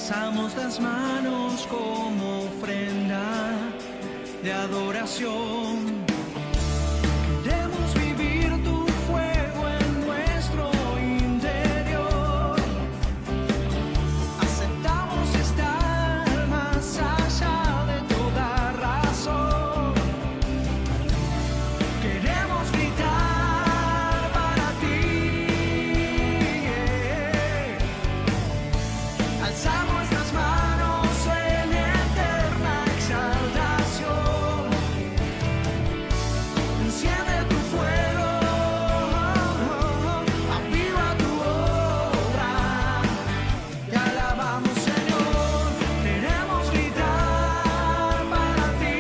Alzamos las manos como ofrenda de adoración. Queremos vivir tu fuego en nuestro interior. Aceptamos estar más allá de toda razón. Queremos gritar para ti. Alzamos las manos en eterna exaltación. Enciende tu fuego, aviva tu obra. Te alabamos, Señor. Queremos gritar para ti.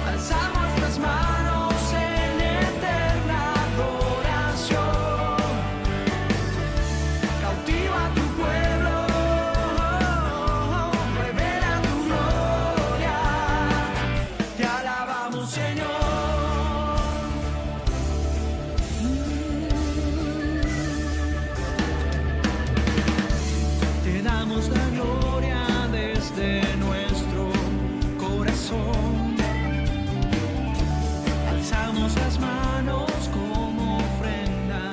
Alzamos las manos en eterna adoración. Cautiva tu pueblo, revela tu gloria. Te alabamos, Señor. Te damos la gloria desde nuestro corazón. Alzamos las manos como ofrenda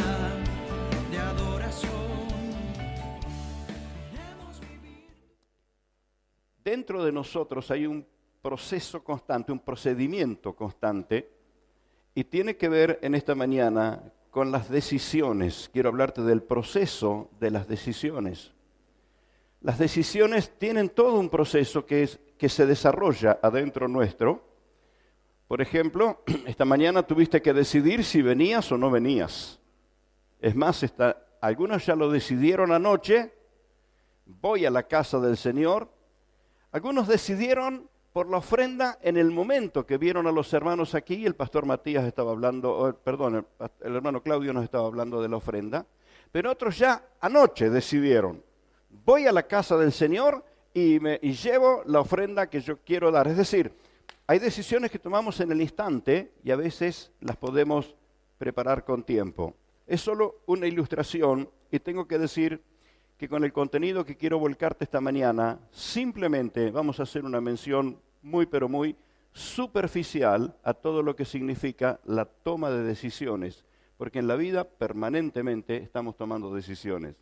de adoración. Queremos vivir. Dentro de nosotros hay un proceso constante, un procedimiento constante, y tiene que ver en esta mañana con las decisiones. Quiero hablarte del proceso de las decisiones. Las decisiones tienen todo un proceso que se desarrolla adentro nuestro. Por ejemplo, esta mañana tuviste que decidir si venías o no venías. Es más, algunos ya lo decidieron anoche. Voy a la casa del Señor. Algunos decidieron por la ofrenda en el momento que vieron a los hermanos aquí. El pastor Matías estaba hablando, el hermano Claudio nos estaba hablando de la ofrenda. Pero otros ya anoche decidieron. Voy a la casa del Señor y llevo la ofrenda que yo quiero dar. Es decir, hay decisiones que tomamos en el instante y a veces las podemos preparar con tiempo. Es solo una ilustración y tengo que decir que con el contenido que quiero volcarte esta mañana, simplemente vamos a hacer una mención muy pero muy superficial a todo lo que significa la toma de decisiones, porque en la vida permanentemente estamos tomando decisiones.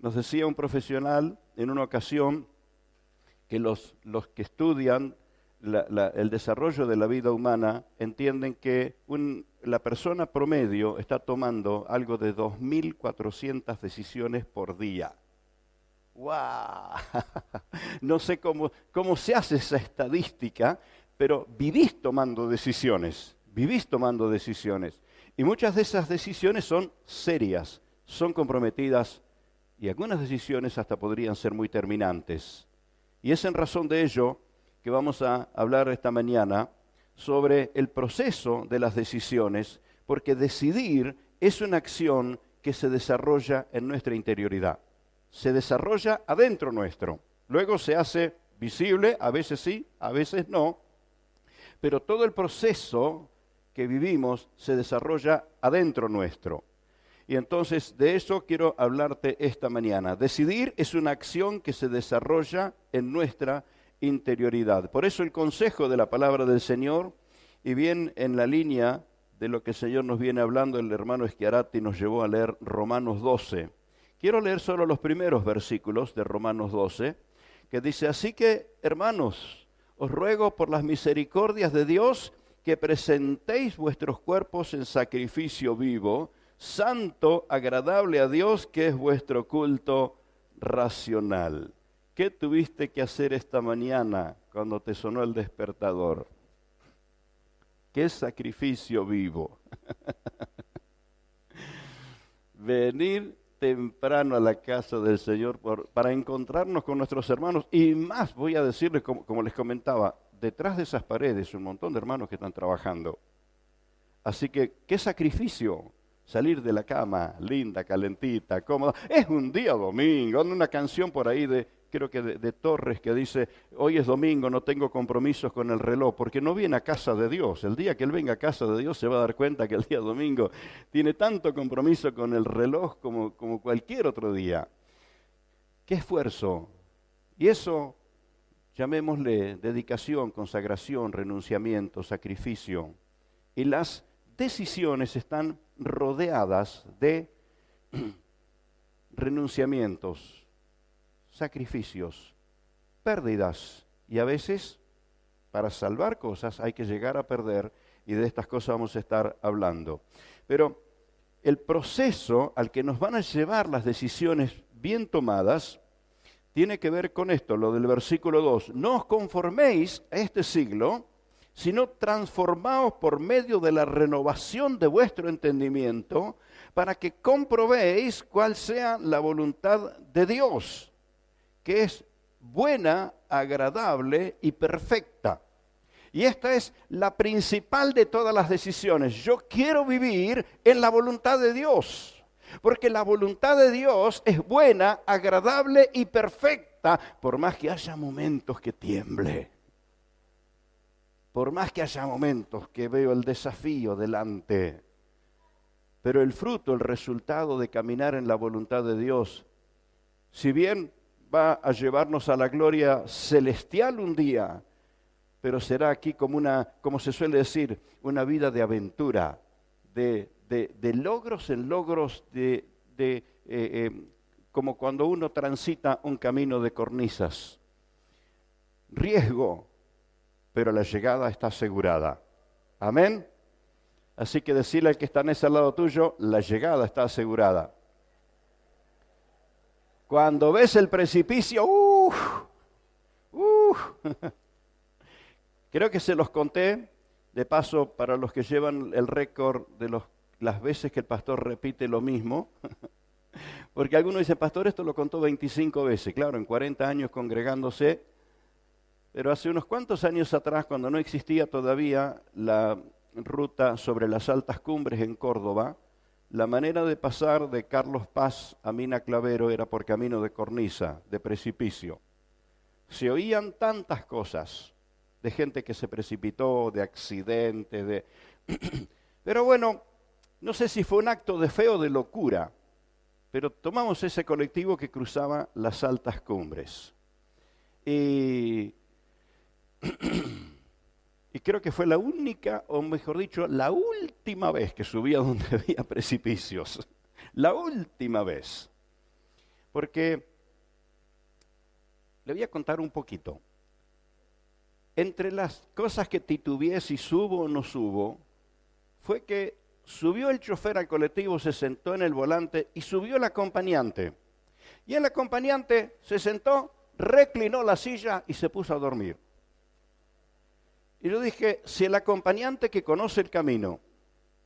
Nos decía un profesional en una ocasión que los que estudian el desarrollo de la vida humana entienden que la persona promedio está tomando algo de 2.400 decisiones por día. ¡Wow! No sé cómo se hace esa estadística, pero vivís tomando decisiones, Y muchas de esas decisiones son serias, son comprometidas, y algunas decisiones hasta podrían ser muy terminantes. Y es en razón de ello que vamos a hablar esta mañana sobre el proceso de las decisiones, porque decidir es una acción que se desarrolla en nuestra interioridad. Se desarrolla adentro nuestro. Luego se hace visible, a veces sí, a veces no, pero todo el proceso que vivimos se desarrolla adentro nuestro. Y entonces de eso quiero hablarte esta mañana. Decidir es una acción que se desarrolla en nuestra interioridad. Por eso el consejo de la palabra del Señor, y bien en la línea de lo que el Señor nos viene hablando, el hermano Schiaratti nos llevó a leer Romanos 12. Quiero leer solo los primeros versículos de Romanos 12, que dice: así que, hermanos, os ruego por las misericordias de Dios que presentéis vuestros cuerpos en sacrificio vivo, santo, agradable a Dios, que es vuestro culto racional. ¿Qué tuviste que hacer esta mañana cuando te sonó el despertador? ¿Qué sacrificio vivo? Venir temprano a la casa del Señor para encontrarnos con nuestros hermanos. Y más, voy a decirles, como les comentaba, detrás de esas paredes un montón de hermanos que están trabajando. Así que, ¿qué sacrificio? Salir de la cama, linda, calentita, cómoda. Es un día domingo, una canción por ahí de creo que de Torres, que dice, hoy es domingo, no tengo compromisos con el reloj, porque no viene a casa de Dios. El día que él venga a casa de Dios se va a dar cuenta que el día domingo tiene tanto compromiso con el reloj como cualquier otro día. ¡Qué esfuerzo! Y eso, llamémosle dedicación, consagración, renunciamiento, sacrificio. Y las decisiones están rodeadas de renunciamientos, sacrificios, pérdidas. Y a veces, para salvar cosas, hay que llegar a perder, y de estas cosas vamos a estar hablando. Pero el proceso al que nos van a llevar las decisiones bien tomadas tiene que ver con esto, lo del versículo 2. No os conforméis a este siglo, sino transformaos por medio de la renovación de vuestro entendimiento, para que comprobéis cuál sea la voluntad de Dios, que es buena, agradable y perfecta. Y esta es la principal de todas las decisiones. Yo quiero vivir en la voluntad de Dios, porque la voluntad de Dios es buena, agradable y perfecta, por más que haya momentos que tiemble. Por más que haya momentos que veo el desafío delante, pero el fruto, el resultado de caminar en la voluntad de Dios, si bien va a llevarnos a la gloria celestial un día, pero será aquí como se suele decir, una vida de aventura, de logros en logros, como cuando uno transita un camino de cornisas. Riesgo, pero la llegada está asegurada. Amén. Así que decirle al que está en ese lado tuyo, la llegada está asegurada. Cuando ves el precipicio, creo que se los conté, de paso, para los que llevan el récord de las veces que el pastor repite lo mismo, porque algunos dicen, pastor, esto lo contó 25 veces, claro, en 40 años congregándose, pero hace unos cuantos años atrás, cuando no existía todavía la ruta sobre las altas cumbres en Córdoba, la manera de pasar de Carlos Paz a Mina Clavero era por camino de cornisa, de precipicio. Se oían tantas cosas de gente que se precipitó, de accidentes, Pero bueno, no sé si fue un acto de fe o de locura, pero tomamos ese colectivo que cruzaba las altas cumbres. Y creo que fue la única, o mejor dicho, la última vez que subía donde había precipicios. La última vez. Porque le voy a contar un poquito. Entre las cosas que titubeé si subo o no subo, fue que subió el chofer al colectivo, se sentó en el volante y subió el acompañante. Y el acompañante se sentó, reclinó la silla y se puso a dormir. Y yo dije, si el acompañante que conoce el camino,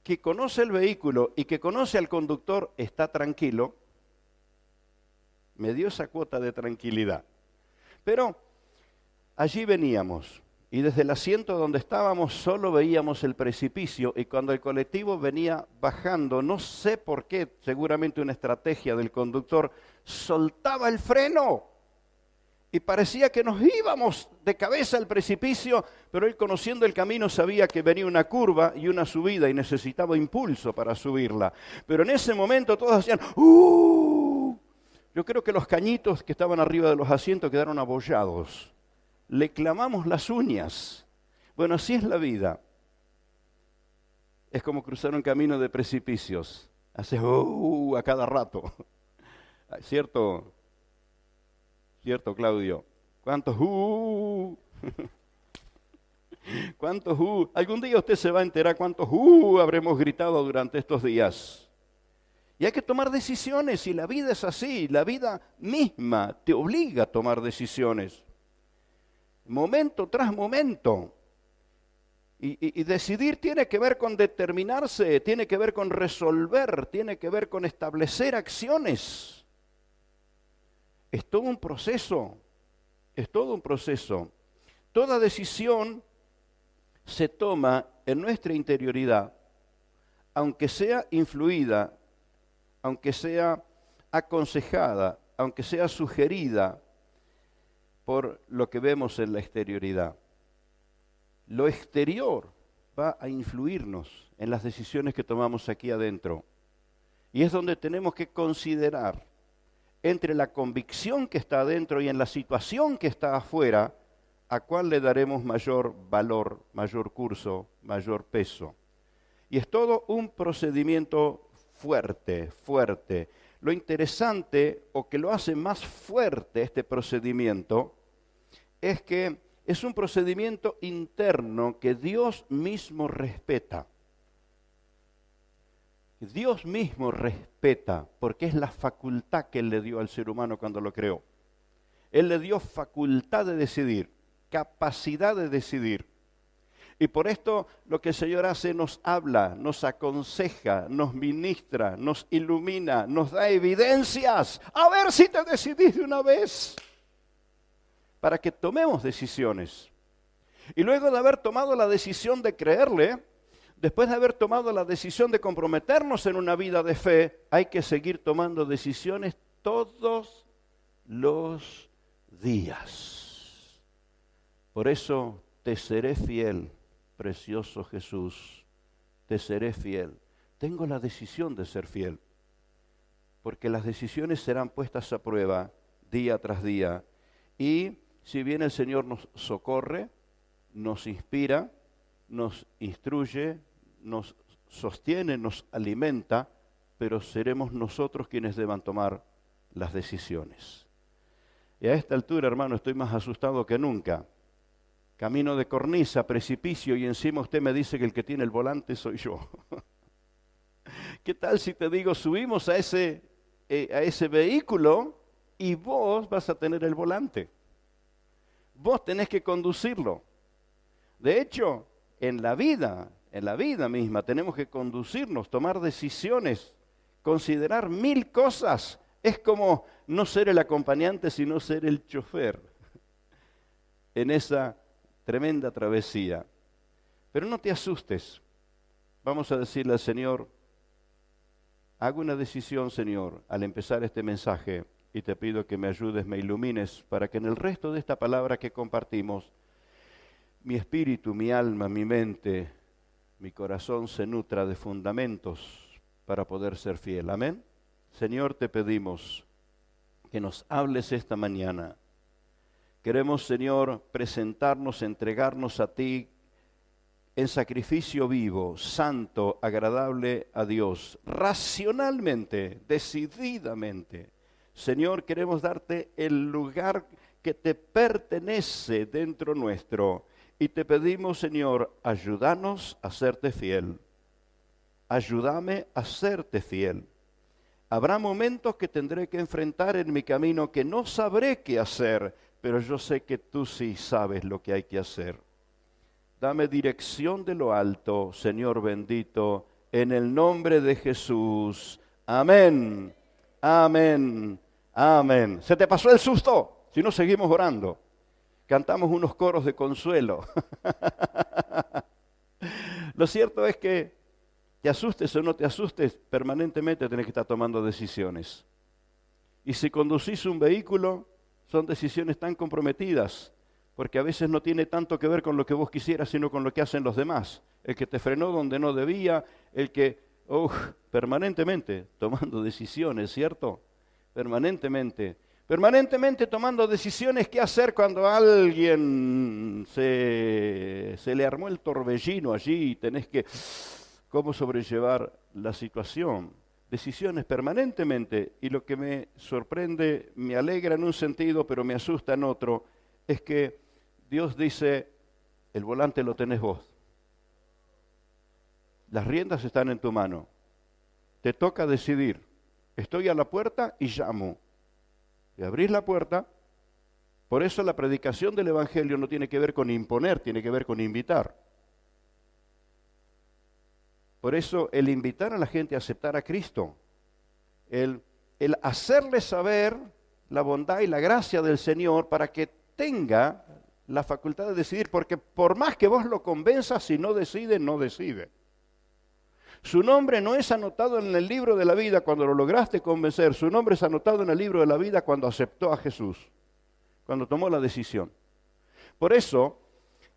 que conoce el vehículo y que conoce al conductor está tranquilo, me dio esa cuota de tranquilidad. Pero allí veníamos y desde el asiento donde estábamos solo veíamos el precipicio, y cuando el colectivo venía bajando, no sé por qué, seguramente una estrategia del conductor, soltaba el freno. Y parecía que nos íbamos de cabeza al precipicio, pero él, conociendo el camino, sabía que venía una curva y una subida y necesitaba impulso para subirla. Pero en ese momento todos hacían ¡uh! Yo creo que los cañitos que estaban arriba de los asientos quedaron abollados. Le clamamos las uñas. Bueno, así es la vida. Es como cruzar un camino de precipicios. Hace a cada rato. ¿Cierto? ¿Cierto, Claudio? ¿Cuántos ¿Cuántos Algún día usted se va a enterar cuántos habremos gritado durante estos días. Y hay que tomar decisiones, y la vida es así. La vida misma te obliga a tomar decisiones. Momento tras momento. Y decidir tiene que ver con determinarse, tiene que ver con resolver, tiene que ver con establecer acciones. Es todo un proceso, es todo un proceso. Toda decisión se toma en nuestra interioridad, aunque sea influida, aunque sea aconsejada, aunque sea sugerida, por lo que vemos en la exterioridad. Lo exterior va a influirnos en las decisiones que tomamos aquí adentro. Y es donde tenemos que considerar entre la convicción que está adentro y en la situación que está afuera, a cuál le daremos mayor valor, mayor curso, mayor peso. Y es todo un procedimiento fuerte, fuerte. Lo interesante, o que lo hace más fuerte este procedimiento, es que es un procedimiento interno que Dios mismo respeta. Dios mismo respeta, porque es la facultad que Él le dio al ser humano cuando lo creó. Él le dio facultad de decidir, capacidad de decidir. Y por esto lo que el Señor hace, nos habla, nos aconseja, nos ministra, nos ilumina, nos da evidencias. A ver si te decidís de una vez, para que tomemos decisiones. Y luego de haber tomado la decisión de creerle, después de haber tomado la decisión de comprometernos en una vida de fe, hay que seguir tomando decisiones todos los días. Por eso te seré fiel, precioso Jesús, te seré fiel. Tengo la decisión de ser fiel, porque las decisiones serán puestas a prueba día tras día. Y si bien el Señor nos socorre, nos inspira, nos instruye, nos sostiene, nos alimenta, pero seremos nosotros quienes deban tomar las decisiones. Y a esta altura, hermano, estoy más asustado que nunca. Camino de cornisa, precipicio, y encima usted me dice que el que tiene el volante soy yo. ¿Qué tal si te digo, subimos a ese vehículo y vos vas a tener el volante? Vos tenés que conducirlo. De hecho, en la vida misma tenemos que conducirnos, tomar decisiones, considerar 1000 cosas. Es como no ser el acompañante, sino ser el chofer en esa tremenda travesía. Pero no te asustes. Vamos a decirle al Señor, hago una decisión, Señor, al empezar este mensaje, y te pido que me ayudes, me ilumines, para que en el resto de esta palabra que compartimos, mi espíritu, mi alma, mi mente, mi corazón se nutra de fundamentos para poder ser fiel. Amén. Señor, te pedimos que nos hables esta mañana. Queremos, Señor, presentarnos, entregarnos a ti en sacrificio vivo, santo, agradable a Dios, racionalmente, decididamente. Señor, queremos darte el lugar que te pertenece dentro nuestro. Y te pedimos, Señor, ayúdanos a serte fiel. Ayúdame a serte fiel. Habrá momentos que tendré que enfrentar en mi camino que no sabré qué hacer, pero yo sé que tú sí sabes lo que hay que hacer. Dame dirección de lo alto, Señor bendito, en el nombre de Jesús. Amén, amén, amén. ¿Se te pasó el susto? Si no, seguimos orando. Cantamos unos coros de consuelo. Lo cierto es que te asustes o no te asustes, permanentemente tenés que estar tomando decisiones. Y si conducís un vehículo, son decisiones tan comprometidas, porque a veces no tiene tanto que ver con lo que vos quisieras, sino con lo que hacen los demás. El que te frenó donde no debía, el que, permanentemente tomando decisiones, ¿cierto? Permanentemente tomando decisiones qué hacer cuando a alguien se le armó el torbellino allí y tenés que cómo sobrellevar la situación. Decisiones permanentemente, y lo que me sorprende, me alegra en un sentido, pero me asusta en otro, es que Dios dice, el volante lo tenés vos. Las riendas están en tu mano. Te toca decidir. Estoy a la puerta y llamo. Y abrís la puerta. Por eso la predicación del Evangelio no tiene que ver con imponer, tiene que ver con invitar. Por eso el invitar a la gente a aceptar a Cristo, el hacerle saber la bondad y la gracia del Señor para que tenga la facultad de decidir, porque por más que vos lo convenzas, si no decide, no decide. Su nombre no es anotado en el libro de la vida cuando lo lograste convencer, su nombre es anotado en el libro de la vida cuando aceptó a Jesús. cuando tomó la decisión. Por eso,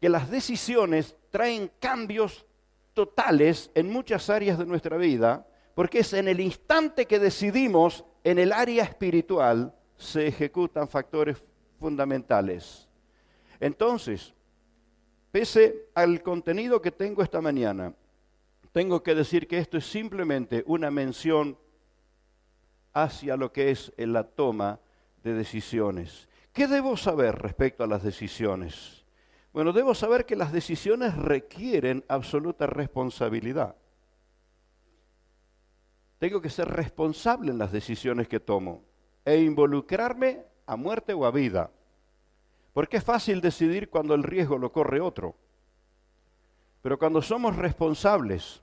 que las decisiones traen cambios totales en muchas áreas de nuestra vida, porque es en el instante que decidimos, en el área espiritual, se ejecutan factores fundamentales. Entonces, pese al contenido que tengo esta mañana, tengo que decir que esto es simplemente una mención hacia lo que es la toma de decisiones. ¿Qué debo saber respecto a las decisiones? Bueno, debo saber que las decisiones requieren absoluta responsabilidad. Tengo que ser responsable en las decisiones que tomo e involucrarme a muerte o a vida. Porque es fácil decidir cuando el riesgo lo corre otro. Pero cuando somos responsables,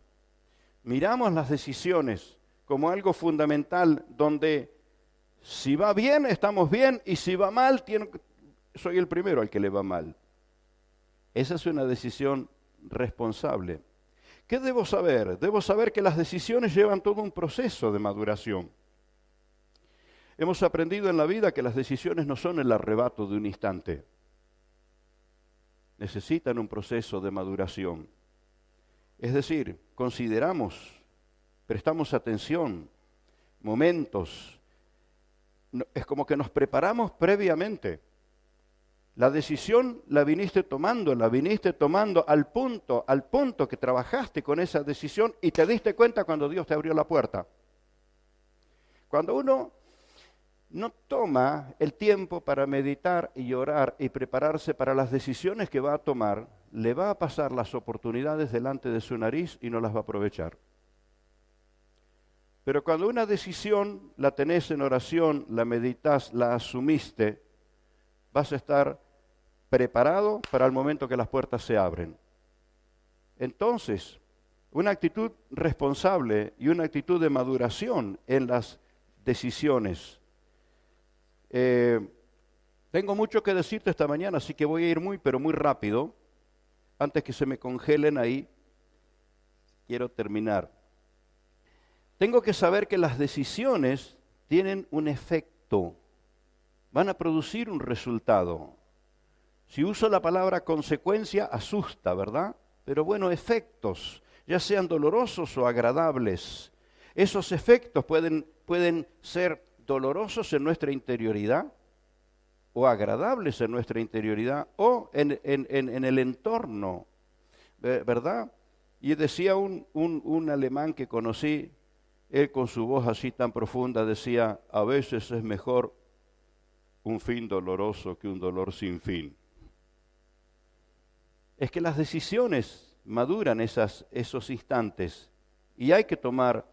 miramos las decisiones como algo fundamental donde si va bien, estamos bien, y si va mal, soy el primero al que le va mal. Esa es una decisión responsable. ¿Qué debo saber? Debo saber que las decisiones llevan todo un proceso de maduración. Hemos aprendido en la vida que las decisiones no son el arrebato de un instante. Necesitan un proceso de maduración. Es decir, consideramos, prestamos atención, momentos. Es como que nos preparamos previamente. La decisión la viniste tomando al punto que trabajaste con esa decisión y te diste cuenta cuando Dios te abrió la puerta. Cuando uno no toma el tiempo para meditar y orar y prepararse para las decisiones que va a tomar, le va a pasar las oportunidades delante de su nariz y no las va a aprovechar. Pero cuando una decisión la tenés en oración, la meditas, la asumiste, vas a estar preparado para el momento que las puertas se abren. Entonces, una actitud responsable y una actitud de maduración en las decisiones. Tengo mucho que decirte esta mañana, así que voy a ir muy rápido. Antes que se me congelen ahí, quiero terminar. Tengo que saber que las decisiones tienen un efecto, van a producir un resultado. Si uso la palabra consecuencia, asusta, ¿verdad? Pero bueno, efectos, ya sean dolorosos o agradables. Esos efectos pueden ser dolorosos en nuestra interioridad o agradables en nuestra interioridad o en el entorno, ¿verdad? Y decía un alemán que conocí, él con su voz así tan profunda decía, a veces es mejor un fin doloroso que un dolor sin fin. Es que las decisiones maduran esos instantes y hay que tomar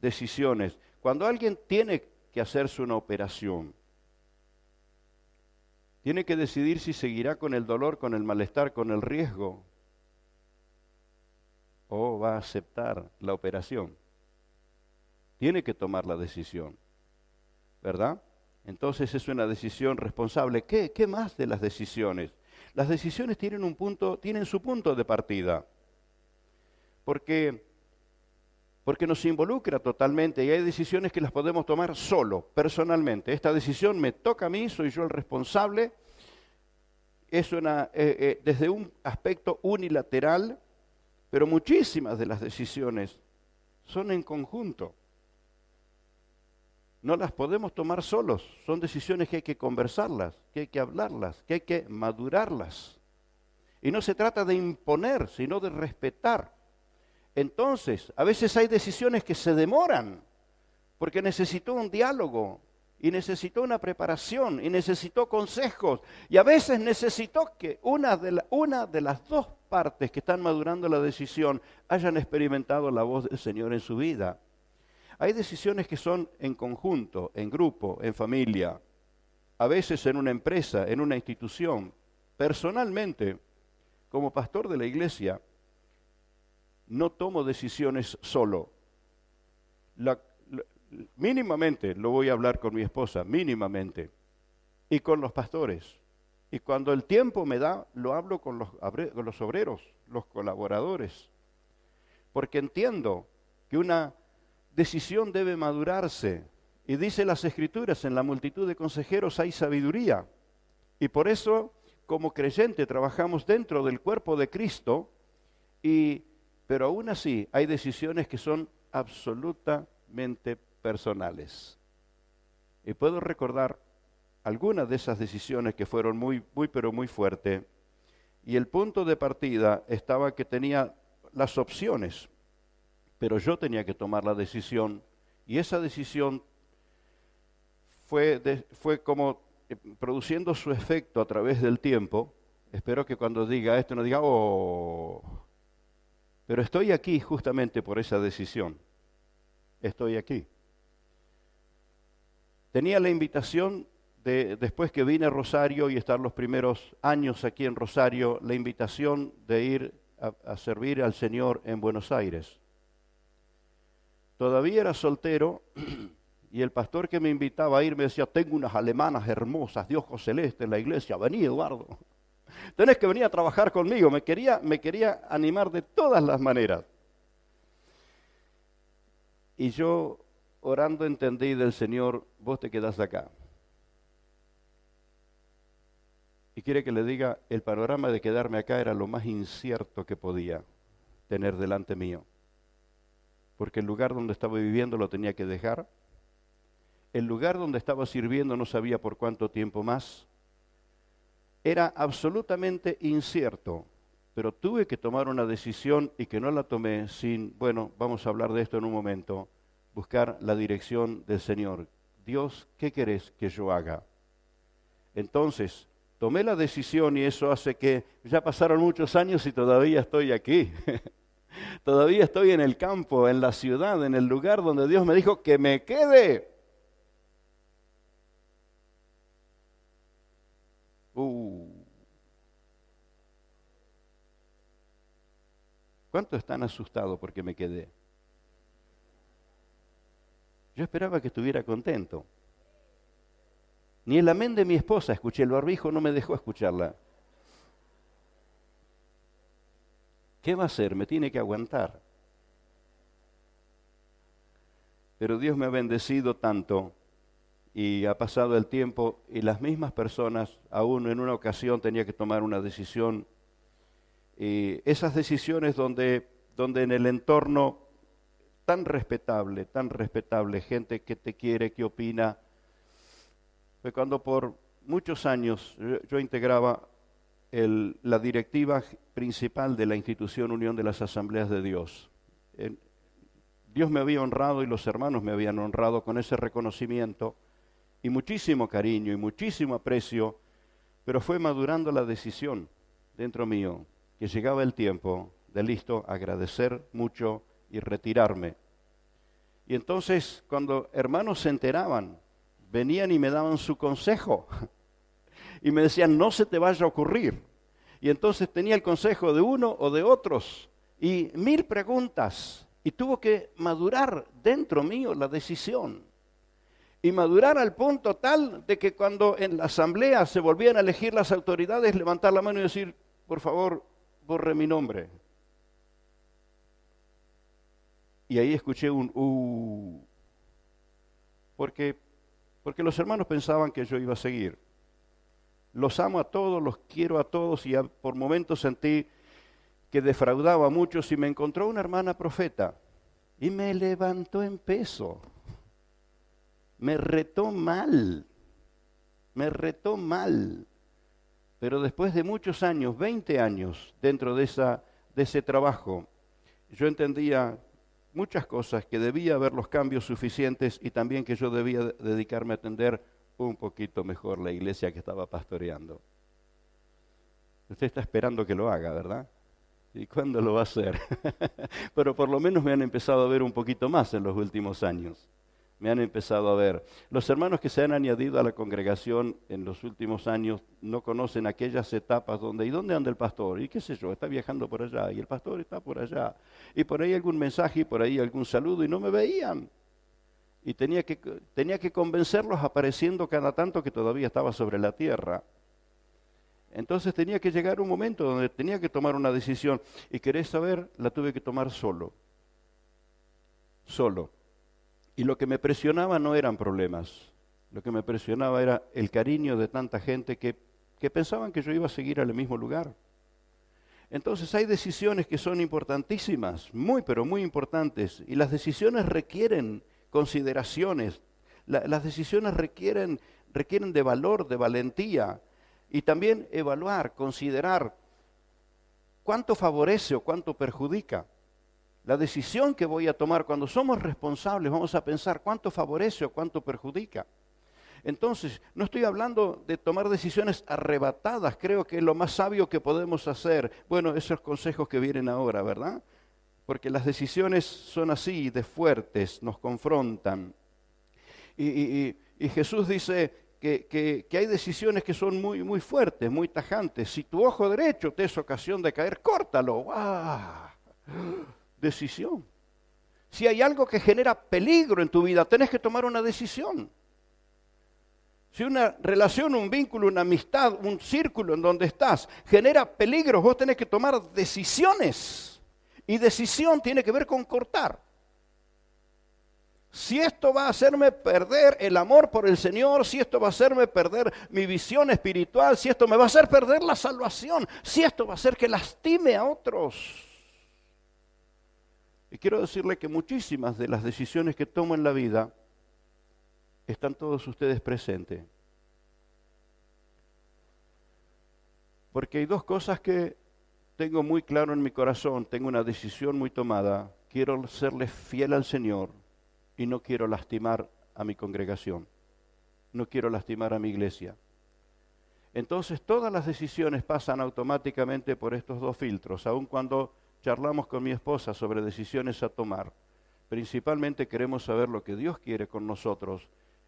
decisiones. Cuando alguien tiene que hacerse una operación, tiene que decidir si seguirá con el dolor, con el malestar, con el riesgo o va a aceptar la operación. Tiene que tomar la decisión, ¿verdad? Entonces es una decisión responsable. ¿Qué más de las decisiones? Las decisiones tienen su punto de partida, porque nos involucra totalmente y hay decisiones que las podemos tomar solo, personalmente. Esta decisión me toca a mí, soy yo el responsable. Es desde un aspecto unilateral, pero muchísimas de las decisiones son en conjunto. No las podemos tomar solos, son decisiones que hay que conversarlas, que hay que hablarlas, que hay que madurarlas. Y no se trata de imponer, sino de respetar. Entonces, a veces hay decisiones que se demoran, porque necesitó un diálogo, y necesitó una preparación, y necesitó consejos, y a veces necesitó que una de las dos partes que están madurando la decisión hayan experimentado la voz del Señor en su vida. Hay decisiones que son en conjunto, en grupo, en familia, a veces en una empresa, en una institución. Personalmente, como pastor de la iglesia, no tomo decisiones solo. Mínimamente lo voy a hablar con mi esposa, mínimamente, y con los pastores. Y cuando el tiempo me da, lo hablo con los obreros, los colaboradores, porque entiendo que una decisión debe madurarse. Y dice las Escrituras, en la multitud de consejeros hay sabiduría. Y por eso, como creyente, trabajamos dentro del cuerpo de Cristo, pero aún así hay decisiones que son absolutamente personales. Y puedo recordar algunas de esas decisiones que fueron pero muy fuertes. Y el punto de partida estaba que tenía las opciones, pero yo tenía que tomar la decisión. Y esa decisión fue como produciendo su efecto a través del tiempo. Espero que cuando diga esto no diga, oh, pero estoy aquí justamente por esa decisión. Estoy aquí. Tenía la invitación después que vine a Rosario y estar los primeros años aquí en Rosario, la invitación de ir a servir al Señor en Buenos Aires. Todavía era soltero y el pastor que me invitaba a ir me decía, tengo unas alemanas hermosas de ojos celestes en la iglesia, vení Eduardo, tenés que venir a trabajar conmigo. Me quería animar de todas las maneras. Y yo, orando, entendí del Señor, vos te quedás acá. Y quiere que le diga, el panorama de quedarme acá era lo más incierto que podía tener delante mío. Porque el lugar donde estaba viviendo lo tenía que dejar. El lugar donde estaba sirviendo no sabía por cuánto tiempo más. Era absolutamente incierto, pero tuve que tomar una decisión y que no la tomé sin, bueno, vamos a hablar de esto en un momento, buscar la dirección del Señor. Dios, ¿qué querés que yo haga? Entonces, tomé la decisión y eso hace que ya pasaron muchos años y todavía estoy aquí. Todavía estoy en el campo, en la ciudad, en el lugar donde Dios me dijo que me quede. ¿Cuántos están asustados porque me quedé? Yo esperaba que estuviera contento. Ni el amén de mi esposa escuché, el barbijo no me dejó escucharla. ¿Qué va a hacer? Me tiene que aguantar. Pero Dios me ha bendecido tanto y ha pasado el tiempo y las mismas personas, aún en una ocasión tenía que tomar una decisión. Y esas decisiones donde en el entorno tan respetable, gente que te quiere, que opina, fue cuando por muchos años yo integraba la directiva principal de la institución Unión de las Asambleas de Dios. Dios me había honrado y los hermanos me habían honrado con ese reconocimiento y muchísimo cariño y muchísimo aprecio, pero fue madurando la decisión dentro mío que llegaba el tiempo de listo agradecer mucho y retirarme. Y entonces cuando hermanos se enteraban, venían y me daban su consejo y me decían, no se te vaya a ocurrir. Y entonces tenía el consejo de uno o de otros y 1000 preguntas y tuvo que madurar dentro mío la decisión. Y madurar al punto tal de que cuando en la asamblea se volvían a elegir las autoridades, levantar la mano y decir, por favor, borre mi nombre. Y ahí escuché un porque los hermanos pensaban que yo iba a seguir. Los amo a todos, los quiero a todos y por momentos sentí que defraudaba a muchos y me encontró una hermana profeta y me levantó en peso. Me retó mal. Pero después de muchos años, 20 años dentro de ese trabajo, yo entendía muchas cosas, que debía haber los cambios suficientes y también que yo debía dedicarme a atender un poquito mejor la iglesia que estaba pastoreando. Usted está esperando que lo haga, ¿verdad? ¿Y cuándo lo va a hacer? Pero por lo menos me han empezado a ver un poquito más en los últimos años. Me han empezado a ver. Los hermanos que se han añadido a la congregación en los últimos años no conocen aquellas etapas donde, ¿y dónde anda el pastor? Y qué sé yo, está viajando por allá, y el pastor está por allá. Y por ahí algún mensaje, y por ahí algún saludo, y no me veían. Y tenía que convencerlos apareciendo cada tanto que todavía estaba sobre la tierra. Entonces tenía que llegar un momento donde tenía que tomar una decisión. Y querés saber, la tuve que tomar solo. Y lo que me presionaba no eran problemas. Lo que me presionaba era el cariño de tanta gente que que pensaban que yo iba a seguir al mismo lugar. Entonces hay decisiones que son importantísimas, muy pero muy importantes, y las decisiones requieren consideraciones, las decisiones requieren de valor, de valentía, y también evaluar, considerar cuánto favorece o cuánto perjudica. La decisión que voy a tomar, cuando somos responsables, vamos a pensar cuánto favorece o cuánto perjudica. Entonces, no estoy hablando de tomar decisiones arrebatadas, creo que es lo más sabio que podemos hacer. Bueno, esos consejos que vienen ahora, ¿verdad? Porque las decisiones son así, de fuertes, nos confrontan. Y Jesús dice que hay decisiones que son muy, muy fuertes, muy tajantes. Si tu ojo derecho te es ocasión de caer, córtalo. ¡Wow! Decisión. Si hay algo que genera peligro en tu vida, tenés que tomar una decisión. Si una relación, un vínculo, una amistad, un círculo en donde estás genera peligros, vos tenés que tomar decisiones. Y decisión tiene que ver con cortar. Si esto va a hacerme perder el amor por el Señor, si esto va a hacerme perder mi visión espiritual, si esto me va a hacer perder la salvación, si esto va a hacer que lastime a otros. Y quiero decirle que muchísimas de las decisiones que tomo en la vida están todos ustedes presentes. Porque hay dos cosas que tengo muy claro en mi corazón, tengo una decisión muy tomada, quiero serle fiel al Señor y no quiero lastimar a mi congregación, no quiero lastimar a mi iglesia. Entonces todas las decisiones pasan automáticamente por estos dos filtros, aun cuando charlamos con mi esposa sobre decisiones a tomar. Principalmente queremos saber lo que Dios quiere con nosotros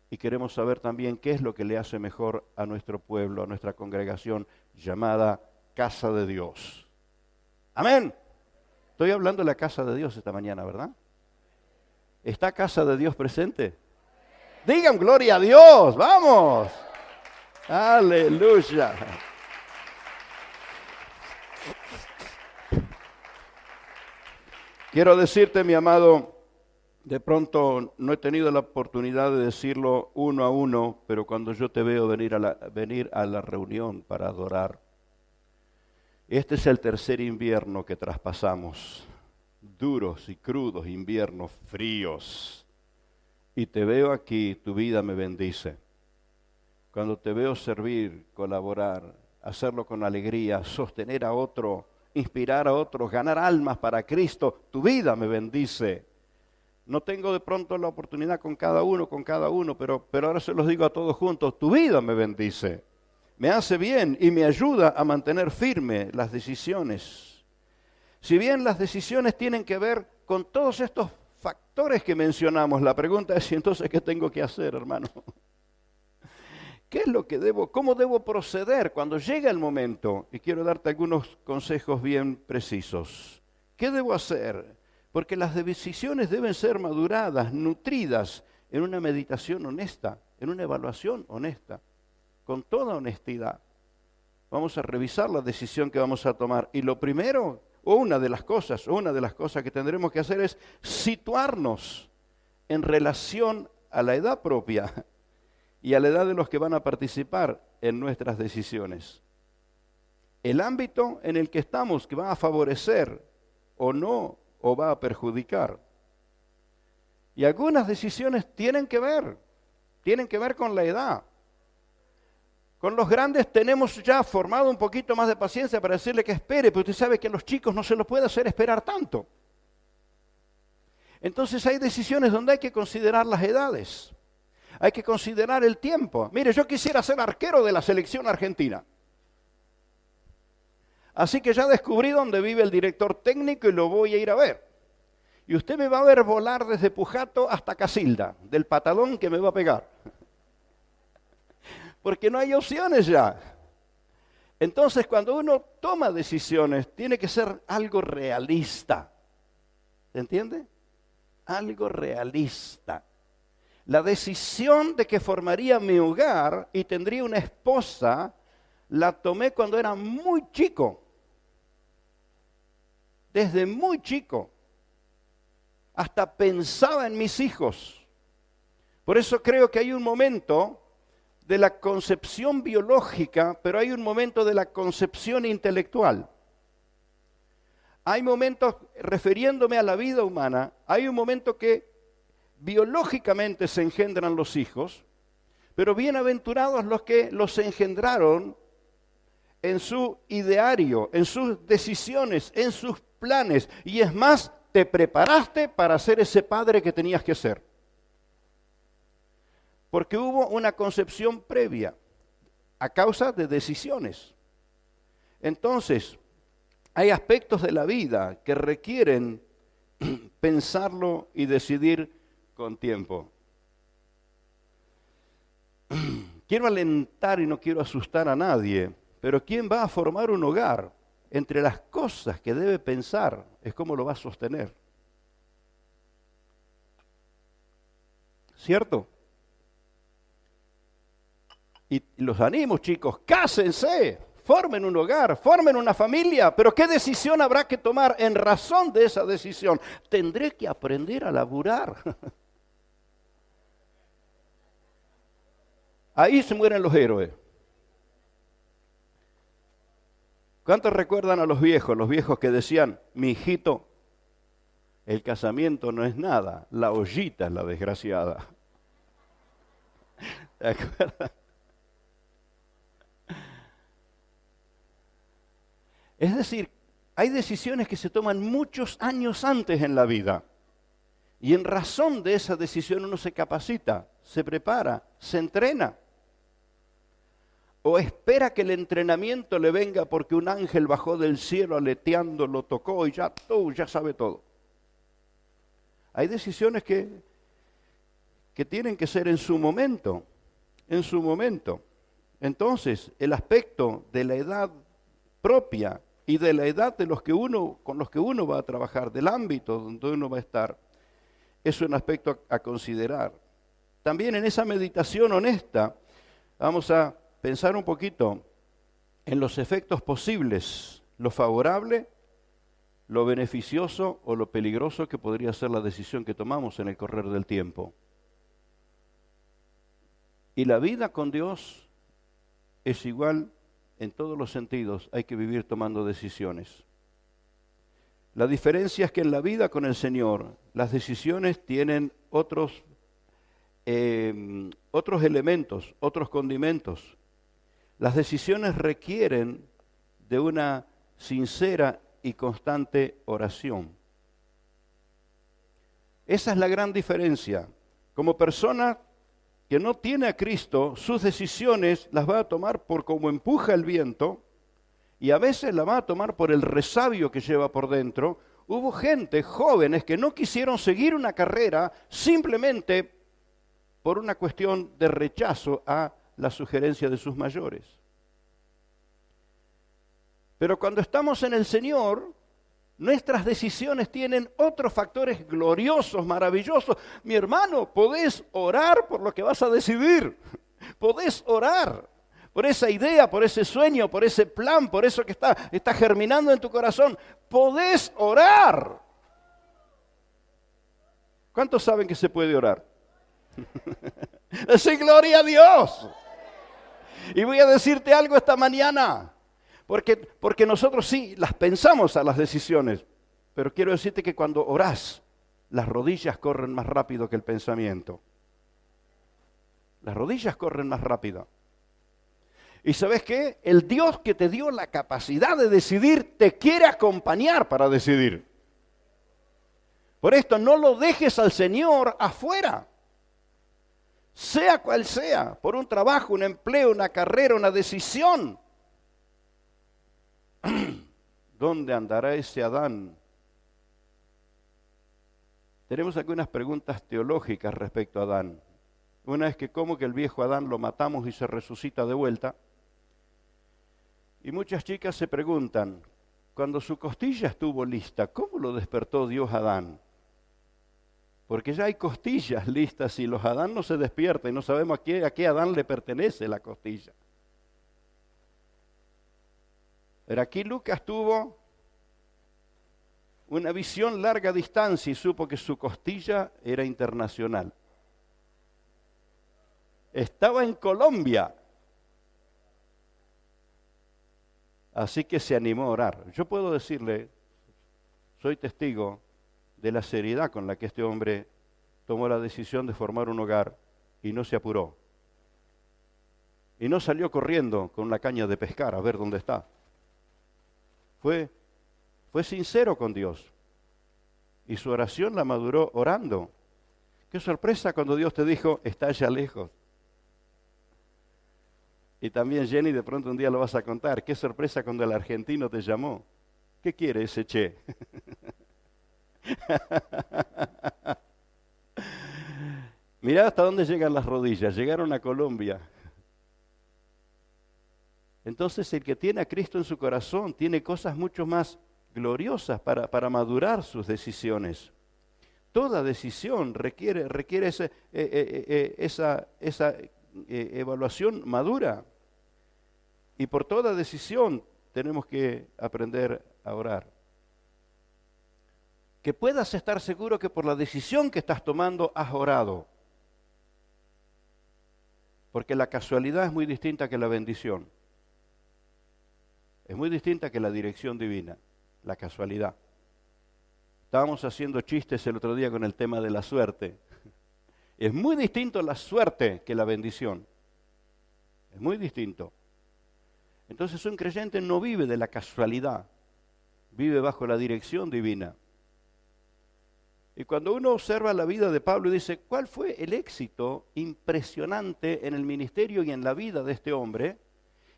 y queremos saber también qué es lo que le hace mejor a nuestro pueblo, a nuestra congregación llamada Casa de Dios. Amén. Estoy hablando de la Casa de Dios esta mañana, ¿verdad? ¿Está Casa de Dios presente? Digan gloria a Dios, vamos. Aleluya. Quiero decirte, mi amado, de pronto no he tenido la oportunidad de decirlo uno a uno, pero cuando yo te veo venir a la reunión para adorar, este es el tercer invierno que traspasamos, duros y crudos inviernos fríos, y te veo aquí, tu vida me bendice. Cuando te veo servir, colaborar, hacerlo con alegría, sostener a otro, inspirar a otros, ganar almas para Cristo, tu vida me bendice. No tengo de pronto la oportunidad con cada uno, pero ahora se los digo a todos juntos, tu vida me bendice. Me hace bien y me ayuda a mantener firme las decisiones. Si bien las decisiones tienen que ver con todos estos factores que mencionamos, la pregunta es, entonces, ¿qué tengo que hacer, hermano? ¿Qué es lo que cómo debo proceder cuando llega el momento? Y quiero darte algunos consejos bien precisos. ¿Qué debo hacer? Porque las decisiones deben ser maduradas, nutridas en una meditación honesta, en una evaluación honesta, con toda honestidad. Vamos a revisar la decisión que vamos a tomar. Y lo primero, una de las cosas que tendremos que hacer es situarnos en relación a la edad propia y a la edad de los que van a participar en nuestras decisiones. El ámbito en el que estamos, que va a favorecer o no, o va a perjudicar. Y algunas decisiones tienen que ver con la edad. Con los grandes tenemos ya formado un poquito más de paciencia para decirle que espere, pero usted sabe que a los chicos no se los puede hacer esperar tanto. Entonces hay decisiones donde hay que considerar las edades. Hay que considerar el tiempo. Mire, yo quisiera ser arquero de la selección argentina. Así que ya descubrí dónde vive el director técnico y lo voy a ir a ver. Y usted me va a ver volar desde Pujato hasta Casilda, del patadón que me va a pegar. Porque no hay opciones ya. Entonces, cuando uno toma decisiones, tiene que ser algo realista. ¿Se entiende? Algo realista. La decisión de que formaría mi hogar y tendría una esposa, la tomé cuando era muy chico. Desde muy chico. Hasta pensaba en mis hijos. Por eso creo que hay un momento de la concepción biológica, pero hay un momento de la concepción intelectual. Hay momentos, refiriéndome a la vida humana, hay un momento que biológicamente se engendran los hijos, pero bienaventurados los que los engendraron en su ideario, en sus decisiones, en sus planes. Y es más, te preparaste para ser ese padre que tenías que ser. Porque hubo una concepción previa a causa de decisiones. Entonces, hay aspectos de la vida que requieren pensarlo y decidir con tiempo. Quiero alentar y no quiero asustar a nadie, pero ¿quién va a formar un hogar? Entre las cosas que debe pensar es cómo lo va a sostener. ¿Cierto? Y los animo, chicos, cásense, formen un hogar, formen una familia, pero ¿qué decisión habrá que tomar en razón de esa decisión? Tendré que aprender a laburar. Ahí se mueren los héroes. ¿Cuántos recuerdan a los viejos que decían, mi hijito, el casamiento no es nada, la ollita es la desgraciada? ¿Te acuerdas? Es decir, hay decisiones que se toman muchos años antes en la vida. Y en razón de esa decisión uno se capacita, se prepara, se entrena. O espera que el entrenamiento le venga porque un ángel bajó del cielo aleteando, lo tocó y ya sabe todo. Hay decisiones que tienen que ser en su momento, Entonces, el aspecto de la edad propia y de la edad de con los que uno va a trabajar, del ámbito donde uno va a estar, es un aspecto a considerar. También en esa meditación honesta vamos a pensar un poquito en los efectos posibles, lo favorable, lo beneficioso o lo peligroso que podría ser la decisión que tomamos en el correr del tiempo. Y la vida con Dios es igual en todos los sentidos, hay que vivir tomando decisiones. La diferencia es que en la vida con el Señor, las decisiones tienen otros elementos, otros condimentos. Las decisiones requieren de una sincera y constante oración. Esa es la gran diferencia. Como persona que no tiene a Cristo, sus decisiones las va a tomar por cómo empuja el viento y a veces la va a tomar por el resabio que lleva por dentro. Hubo gente, jóvenes, que no quisieron seguir una carrera simplemente por una cuestión de rechazo a la sugerencia de sus mayores. Pero cuando estamos en el Señor, nuestras decisiones tienen otros factores gloriosos, maravillosos. Mi hermano, podés orar por lo que vas a decidir. Podés orar por esa idea, por ese sueño, por ese plan, por eso que está germinando en tu corazón. Podés orar. ¿Cuántos saben que se puede orar? ¡Sí, gloria a Dios! Y voy a decirte algo esta mañana. Porque nosotros sí las pensamos a las decisiones, pero quiero decirte que cuando orás, las rodillas corren más rápido que el pensamiento. Las rodillas corren más rápido. ¿Y sabes qué? El Dios que te dio la capacidad de decidir, te quiere acompañar para decidir. Por esto, no lo dejes al Señor afuera. Sea cual sea, por un trabajo, un empleo, una carrera, una decisión. ¿Dónde andará ese Adán? Tenemos algunas preguntas teológicas respecto a Adán. Una es que cómo que el viejo Adán lo matamos y se resucita de vuelta. Y muchas chicas se preguntan, cuando su costilla estuvo lista, ¿cómo lo despertó Dios a Adán? Porque ya hay costillas listas y los Adán no se despiertan y no sabemos a qué Adán le pertenece la costilla. Pero aquí Lucas tuvo una visión larga distancia y supo que su costilla era internacional. Estaba en Colombia. Así que se animó a orar. Yo puedo decirle, soy testigo de la seriedad con la que este hombre tomó la decisión de formar un hogar y no se apuró. Y no salió corriendo con una caña de pescar a ver dónde está. Fue sincero con Dios. Y su oración la maduró orando. Qué sorpresa cuando Dios te dijo, está allá lejos. Y también, Jenny, de pronto un día lo vas a contar. Qué sorpresa cuando el argentino te llamó. ¿Qué quiere ese che? Mirá hasta dónde llegan las rodillas. Llegaron a Colombia. Entonces el que tiene a Cristo en su corazón tiene cosas mucho más gloriosas para madurar sus decisiones. Toda decisión requiere esa evaluación madura. Y por toda decisión tenemos que aprender a orar. Que puedas estar seguro que por la decisión que estás tomando has orado. Porque la casualidad es muy distinta que la bendición. Es muy distinta que la dirección divina, la casualidad. Estábamos haciendo chistes el otro día con el tema de la suerte. Es muy distinto la suerte que la bendición. Es muy distinto. Entonces un creyente no vive de la casualidad, vive bajo la dirección divina. Y cuando uno observa la vida de Pablo y dice, ¿cuál fue el éxito impresionante en el ministerio y en la vida de este hombre?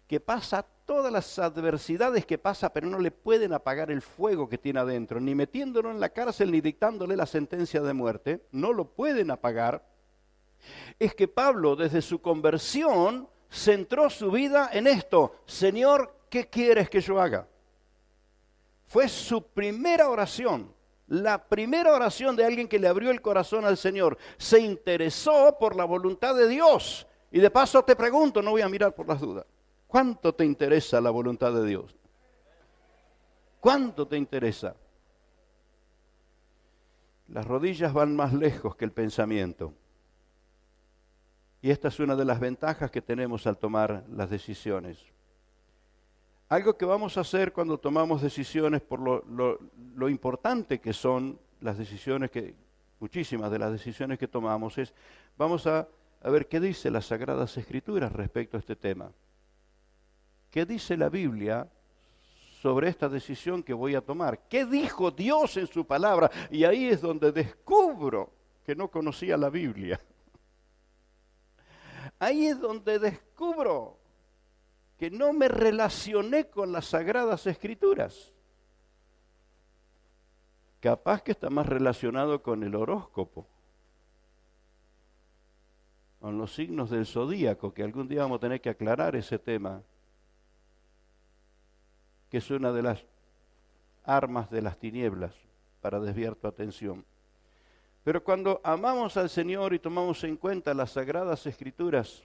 Que pasa todas las adversidades que pasa, pero no le pueden apagar el fuego que tiene adentro, ni metiéndolo en la cárcel, ni dictándole la sentencia de muerte, no lo pueden apagar. Es que Pablo, desde su conversión, centró su vida en esto: Señor, ¿qué quieres que yo haga? Fue su primera oración, la primera oración de alguien que le abrió el corazón al Señor. Se interesó por la voluntad de Dios. Y de paso te pregunto, no voy a mirar por las dudas, ¿cuánto te interesa la voluntad de Dios? ¿Cuánto te interesa? Las rodillas van más lejos que el pensamiento. Y esta es una de las ventajas que tenemos al tomar las decisiones. Algo que vamos a hacer cuando tomamos decisiones, por lo importante que son las decisiones, muchísimas de las decisiones que tomamos, vamos a ver qué dice las Sagradas Escrituras respecto a este tema. ¿Qué dice la Biblia sobre esta decisión que voy a tomar? ¿Qué dijo Dios en su palabra? Y ahí es donde descubro que no conocía la Biblia. Ahí es donde descubro que no me relacioné con las Sagradas Escrituras. Capaz que está más relacionado con el horóscopo, con los signos del zodíaco, que algún día vamos a tener que aclarar ese tema, que es una de las armas de las tinieblas para desviar tu atención. Pero cuando amamos al Señor y tomamos en cuenta las Sagradas Escrituras,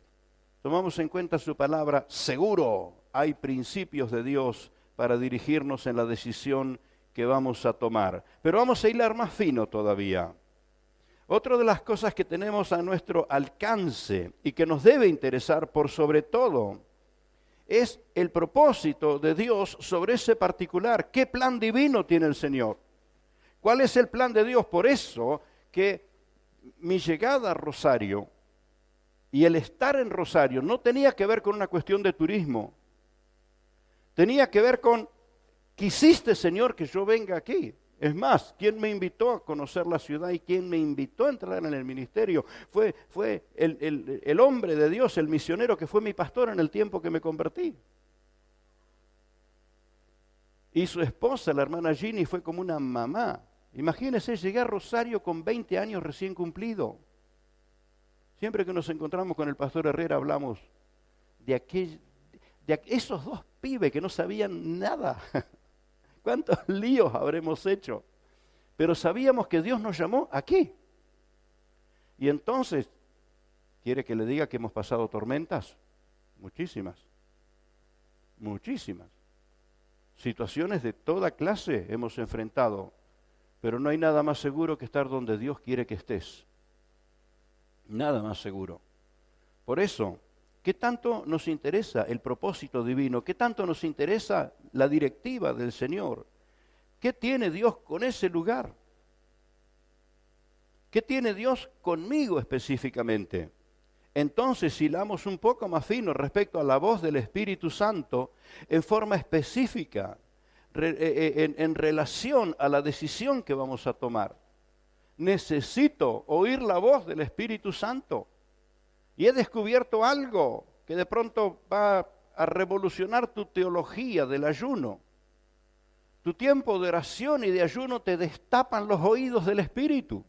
tomamos en cuenta su palabra, seguro hay principios de Dios para dirigirnos en la decisión que vamos a tomar. Pero vamos a hilar más fino todavía. Otra de las cosas que tenemos a nuestro alcance y que nos debe interesar por sobre todo es el propósito de Dios sobre ese particular. ¿Qué plan divino tiene el Señor? ¿Cuál es el plan de Dios? Por eso que mi llegada a Rosario y el estar en Rosario no tenía que ver con una cuestión de turismo. Tenía que ver con, quisiste, Señor, que yo venga aquí. Es más, ¿quién me invitó a conocer la ciudad y quién me invitó a entrar en el ministerio? Fue el hombre de Dios, el misionero que fue mi pastor en el tiempo que me convertí. Y su esposa, la hermana Ginny, fue como una mamá. Imagínense, llegué a Rosario con 20 años recién cumplido. Siempre que nos encontramos con el pastor Herrera hablamos de esos dos pibes que no sabían nada. ¿Cuántos líos habremos hecho? Pero sabíamos que Dios nos llamó aquí. Y entonces, ¿quiere que le diga que hemos pasado tormentas? Muchísimas. Muchísimas. Situaciones de toda clase hemos enfrentado. Pero no hay nada más seguro que estar donde Dios quiere que estés. Nada más seguro. Por eso, ¿qué tanto nos interesa el propósito divino? ¿Qué tanto nos interesa la directiva del Señor? ¿Qué tiene Dios con ese lugar? ¿Qué tiene Dios conmigo específicamente? Entonces, si hilamos un poco más fino respecto a la voz del Espíritu Santo, en forma específica, en relación a la decisión que vamos a tomar, necesito oír la voz del Espíritu Santo. Y he descubierto algo que de pronto va a revolucionar tu teología del ayuno. Tu tiempo de oración y de ayuno te destapan los oídos del Espíritu.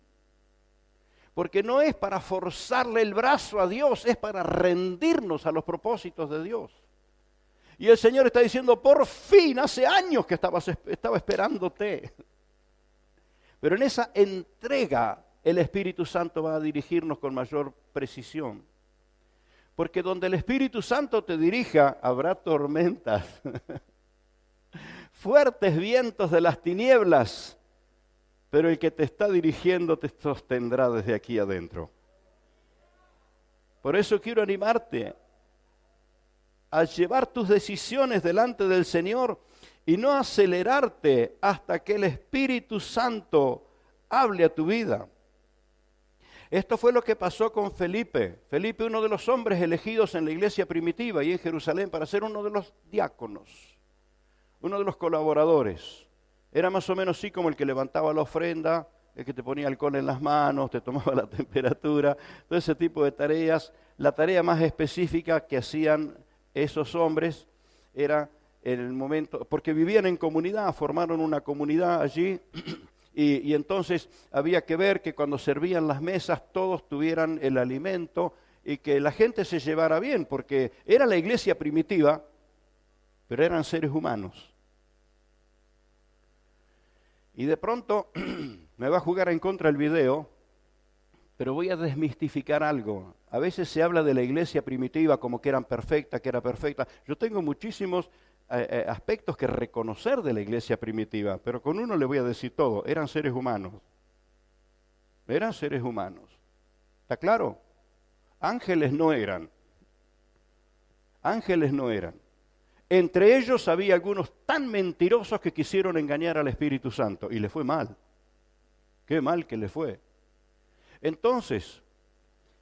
Porque no es para forzarle el brazo a Dios, es para rendirnos a los propósitos de Dios. Y el Señor está diciendo, por fin, hace años que estaba esperándote. Pero en esa entrega el Espíritu Santo va a dirigirnos con mayor precisión. Porque donde el Espíritu Santo te dirija, habrá tormentas, fuertes vientos de las tinieblas, pero el que te está dirigiendo te sostendrá desde aquí adentro. Por eso quiero animarte a llevar tus decisiones delante del Señor y no acelerarte hasta que el Espíritu Santo hable a tu vida. Esto fue lo que pasó con Felipe. Felipe, uno de los hombres elegidos en la iglesia primitiva y en Jerusalén para ser uno de los diáconos, uno de los colaboradores. Era más o menos así como el que levantaba la ofrenda, el que te ponía alcohol en las manos, te tomaba la temperatura, todo ese tipo de tareas. La tarea más específica que hacían esos hombres era en el momento, porque vivían en comunidad, formaron una comunidad allí, y entonces había que ver que cuando servían las mesas todos tuvieran el alimento y que la gente se llevara bien, porque era la iglesia primitiva, pero eran seres humanos. Y de pronto me va a jugar en contra el video, pero voy a desmistificar algo. A veces se habla de la iglesia primitiva como que era perfecta. Yo tengo muchísimos aspectos que reconocer de la iglesia primitiva, pero con uno le voy a decir todo, eran seres humanos. Eran seres humanos. ¿Está claro? Ángeles no eran. Ángeles no eran. Entre ellos había algunos tan mentirosos que quisieron engañar al Espíritu Santo y le fue mal. Qué mal que le fue. Entonces,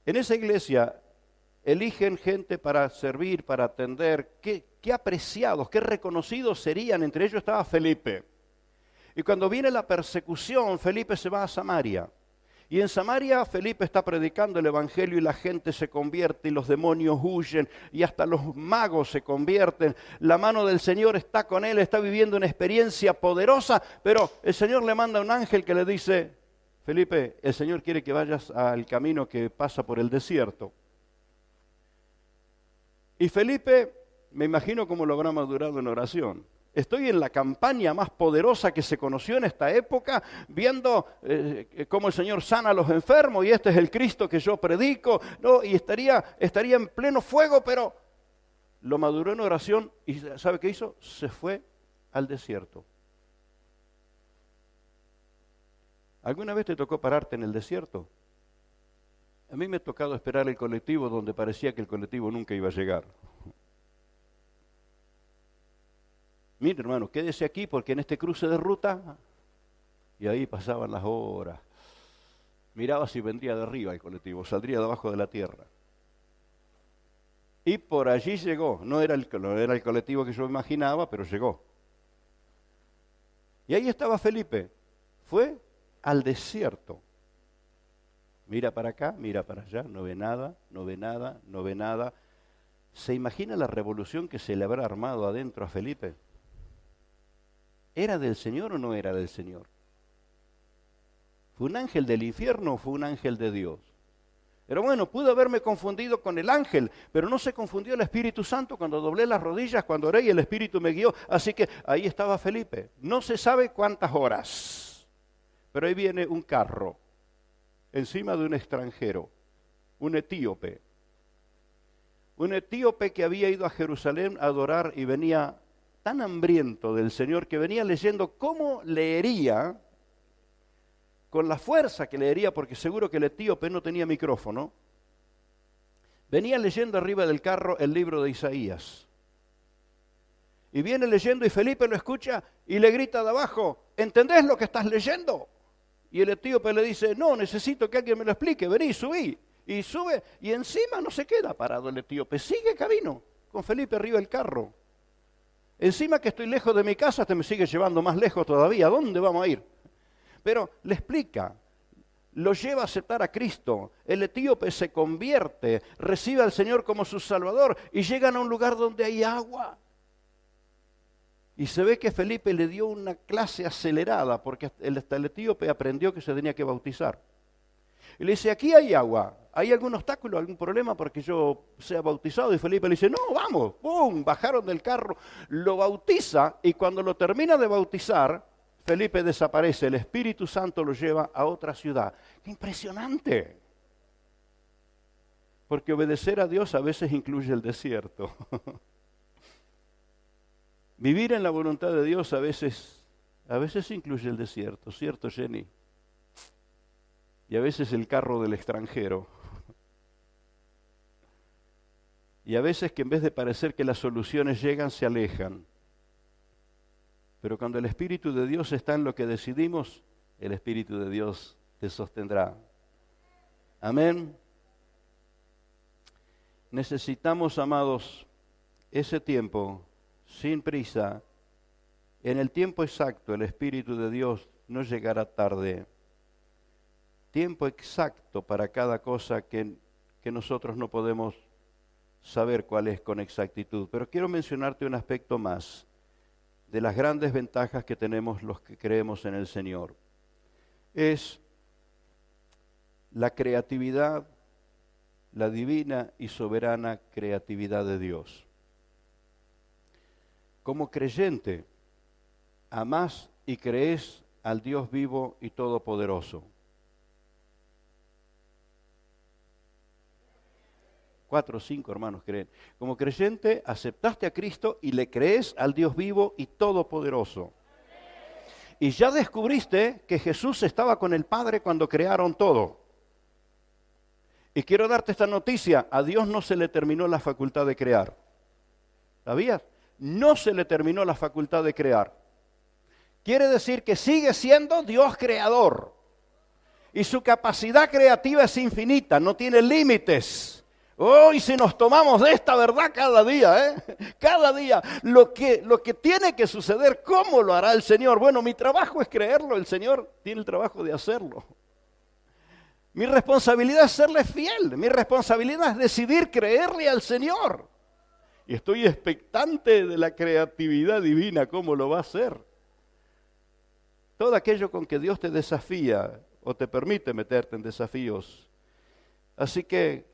en esa iglesia eligen gente para servir, para atender. Qué apreciados, qué reconocidos serían. Entre ellos estaba Felipe. Y cuando viene la persecución, Felipe se va a Samaria. Y en Samaria Felipe está predicando el evangelio y la gente se convierte y los demonios huyen y hasta los magos se convierten. La mano del Señor está con él, está viviendo una experiencia poderosa, pero el Señor le manda un ángel que le dice, Felipe, el Señor quiere que vayas al camino que pasa por el desierto. Y Felipe, me imagino cómo lo habrá madurado en oración. Estoy en la campaña más poderosa que se conoció en esta época, viendo cómo el Señor sana a los enfermos y este es el Cristo que yo predico, ¿no? Y estaría en pleno fuego, pero lo maduró en oración y ¿sabe qué hizo? Se fue al desierto. ¿Alguna vez te tocó pararte en el desierto? A mí me ha tocado esperar el colectivo donde parecía que el colectivo nunca iba a llegar. Mire, hermano, quédese aquí porque en este cruce de ruta, y ahí pasaban las horas. Miraba si vendría de arriba el colectivo, saldría de abajo de la tierra. Y por allí llegó, no era el colectivo que yo imaginaba, pero llegó. Y ahí estaba Felipe, fue al desierto. Mira para acá, mira para allá, no ve nada, no ve nada, no ve nada. ¿Se imagina la revolución que se le habrá armado adentro a Felipe? ¿Era del Señor o no era del Señor? ¿Fue un ángel del infierno o fue un ángel de Dios? Pero bueno, pude haberme confundido con el ángel, pero no se confundió el Espíritu Santo cuando doblé las rodillas, cuando oré y el Espíritu me guió. Así que ahí estaba Felipe. No se sabe cuántas horas, pero ahí viene un carro, encima de un extranjero, un etíope. Un etíope que había ido a Jerusalén a adorar y venía tan hambriento del Señor que venía leyendo cómo leería, con la fuerza que leería, porque seguro que el etíope no tenía micrófono, venía leyendo arriba del carro el libro de Isaías. Y viene leyendo y Felipe lo escucha y le grita de abajo, ¿entendés lo que estás leyendo? Y el etíope le dice, no, necesito que alguien me lo explique, vení, subí. Y sube y encima no se queda parado el etíope, sigue camino con Felipe arriba del carro. Encima que estoy lejos de mi casa, te me sigue llevando más lejos todavía, ¿a dónde vamos a ir? Pero le explica, lo lleva a aceptar a Cristo, el etíope se convierte, recibe al Señor como su Salvador y llegan a un lugar donde hay agua. Y se ve que Felipe le dio una clase acelerada porque hasta el etíope aprendió que se tenía que bautizar. Y le dice, aquí hay agua, ¿hay algún obstáculo, algún problema para que yo sea bautizado? Y Felipe le dice, no, vamos, ¡pum! Bajaron del carro, lo bautiza y cuando lo termina de bautizar, Felipe desaparece, el Espíritu Santo lo lleva a otra ciudad. ¡Qué impresionante! Porque obedecer a Dios a veces incluye el desierto. Vivir en la voluntad de Dios a veces incluye el desierto, ¿cierto, Jenny? Y a veces el carro del extranjero. Y a veces que en vez de parecer que las soluciones llegan, se alejan. Pero cuando el Espíritu de Dios está en lo que decidimos, el Espíritu de Dios te sostendrá. Amén. Necesitamos, amados, ese tiempo sin prisa, en el tiempo exacto, el Espíritu de Dios no llegará tarde. Tiempo exacto para cada cosa que nosotros no podemos saber cuál es con exactitud. Pero quiero mencionarte un aspecto más de las grandes ventajas que tenemos los que creemos en el Señor. Es la creatividad, la divina y soberana creatividad de Dios. Como creyente, amás y crees al Dios vivo y todopoderoso. 4 o 5 hermanos creen. Como creyente, aceptaste a Cristo y le crees al Dios vivo y todopoderoso. Y ya descubriste que Jesús estaba con el Padre cuando crearon todo. Y quiero darte esta noticia, a Dios no se le terminó la facultad de crear. ¿Sabías? No se le terminó la facultad de crear. Quiere decir que sigue siendo Dios creador. Y su capacidad creativa es infinita, no tiene límites. Hoy si nos tomamos de esta verdad cada día, cada día, lo que tiene que suceder, ¿cómo lo hará el Señor? Bueno, mi trabajo es creerlo, el Señor tiene el trabajo de hacerlo. Mi responsabilidad es serle fiel, mi responsabilidad es decidir creerle al Señor. Y estoy expectante de la creatividad divina, ¿cómo lo va a hacer? Todo aquello con que Dios te desafía o te permite meterte en desafíos. Así que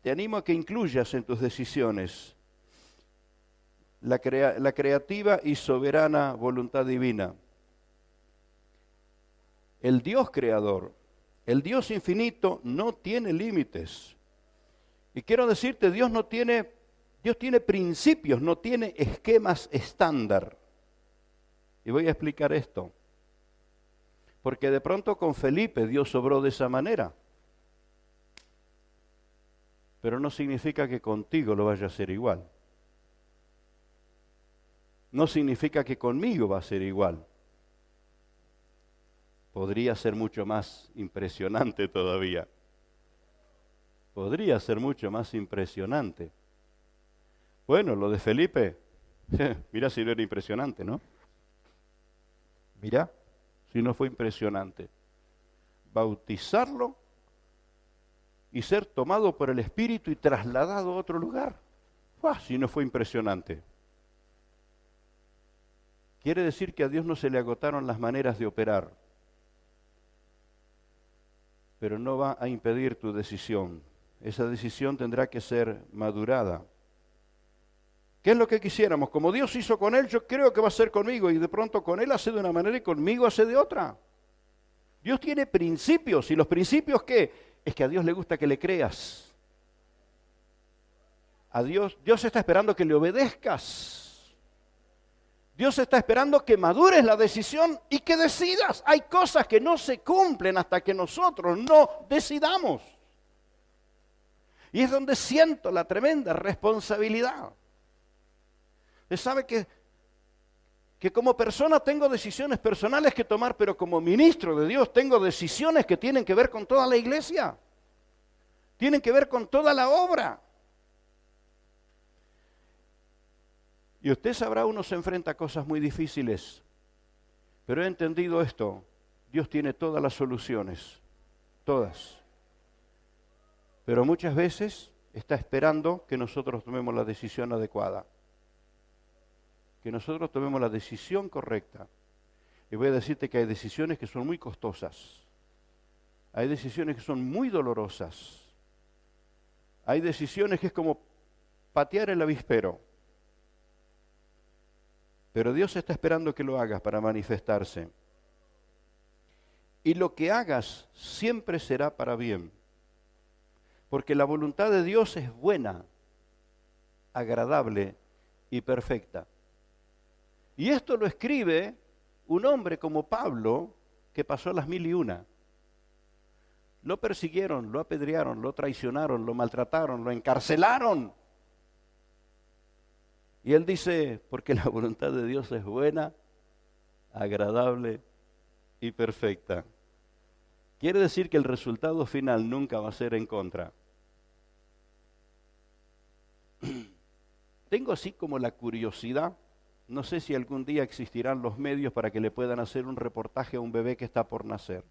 te animo a que incluyas en tus decisiones la creativa y soberana voluntad divina. El Dios creador, el Dios infinito no tiene límites. Y quiero decirte, Dios tiene principios, no tiene esquemas estándar. Y voy a explicar esto. Porque de pronto con Felipe Dios obró de esa manera. Pero no significa que contigo lo vaya a hacer igual. No significa que conmigo va a ser igual. Podría ser mucho más impresionante todavía. Podría ser mucho más impresionante. Bueno, lo de Felipe, mira si no era impresionante, ¿no? Mira, si no fue impresionante. Bautizarlo y ser tomado por el Espíritu y trasladado a otro lugar. Si no fue impresionante. Quiere decir que a Dios no se le agotaron las maneras de operar. Pero no va a impedir tu decisión. Esa decisión tendrá que ser madurada. ¿Qué es lo que quisiéramos? Como Dios hizo con él, yo creo que va a ser conmigo. Y de pronto con él hace de una manera y conmigo hace de otra. Dios tiene principios. ¿Y los principios qué? Es que a Dios le gusta que le creas. A Dios está esperando que le obedezcas. Dios está esperando que madures la decisión y que decidas. Hay cosas que no se cumplen hasta que nosotros no decidamos. Y es donde siento la tremenda responsabilidad. Usted sabe que como persona tengo decisiones personales que tomar, pero como ministro de Dios tengo decisiones que tienen que ver con toda la iglesia. Tienen que ver con toda la obra. Y usted sabrá, uno se enfrenta a cosas muy difíciles, pero he entendido esto, Dios tiene todas las soluciones, todas. Pero muchas veces está esperando que nosotros tomemos la decisión adecuada, que nosotros tomemos la decisión correcta. Y voy a decirte que hay decisiones que son muy costosas, hay decisiones que son muy dolorosas, hay decisiones que es como patear el avispero. Pero Dios está esperando que lo hagas para manifestarse. Y lo que hagas siempre será para bien. Porque la voluntad de Dios es buena, agradable y perfecta. Y esto lo escribe un hombre como Pablo, que pasó las 1001. Lo persiguieron, lo apedrearon, lo traicionaron, lo maltrataron, lo encarcelaron. Y él dice, porque la voluntad de Dios es buena, agradable y perfecta. Quiere decir que el resultado final nunca va a ser en contra. Tengo así como la curiosidad, no sé si algún día existirán los medios para que le puedan hacer un reportaje a un bebé que está por nacer.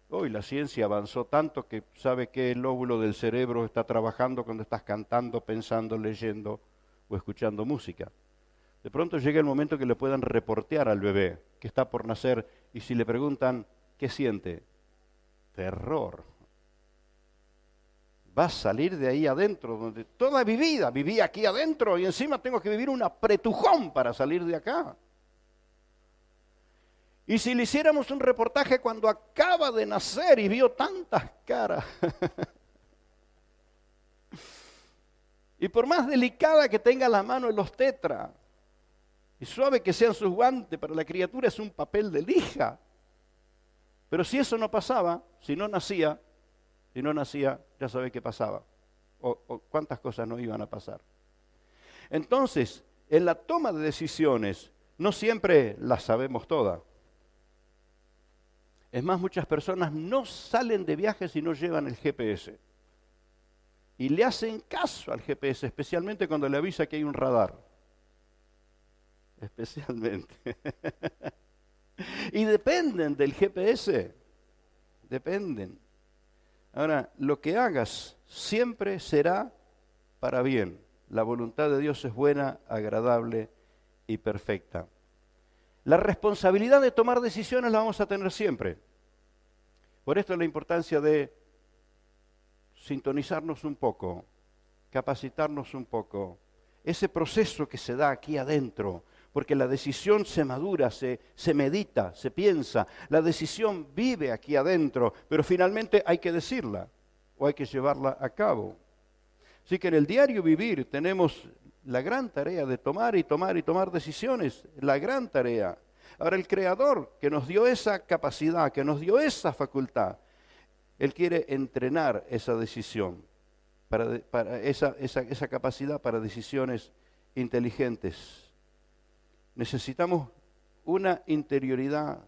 Hoy la ciencia avanzó tanto que sabe que el lóbulo del cerebro está trabajando cuando estás cantando, pensando, leyendo o escuchando música. De pronto llega el momento que le puedan reportear al bebé que está por nacer y si le preguntan, ¿qué siente? Terror. Va a salir de ahí adentro, donde toda mi vida viví aquí adentro y encima tengo que vivir un apretujón para salir de acá. Y si le hiciéramos un reportaje cuando acaba de nacer y vio tantas caras, y por más delicada que tenga la mano en los tetra, y suave que sean sus guantes, para la criatura es un papel de lija. Pero si eso no pasaba, si no nacía, ya sabe qué pasaba. O cuántas cosas no iban a pasar. Entonces, en la toma de decisiones, no siempre las sabemos todas. Es más, muchas personas no salen de viaje si no llevan el GPS. Y le hacen caso al GPS, especialmente cuando le avisa que hay un radar. Especialmente. Y dependen del GPS. Dependen. Ahora, lo que hagas siempre será para bien. La voluntad de Dios es buena, agradable y perfecta. La responsabilidad de tomar decisiones la vamos a tener siempre. Por esto la importancia de sintonizarnos un poco, capacitarnos un poco. Ese proceso que se da aquí adentro, porque la decisión se madura, se medita, se piensa. La decisión vive aquí adentro, pero finalmente hay que decirla o hay que llevarla a cabo. Así que en el diario vivir tenemos la gran tarea de tomar y tomar y tomar decisiones, la gran tarea. Ahora el Creador que nos dio esa capacidad, que nos dio esa facultad, Él quiere entrenar esa decisión, para esa capacidad para decisiones inteligentes. Necesitamos una interioridad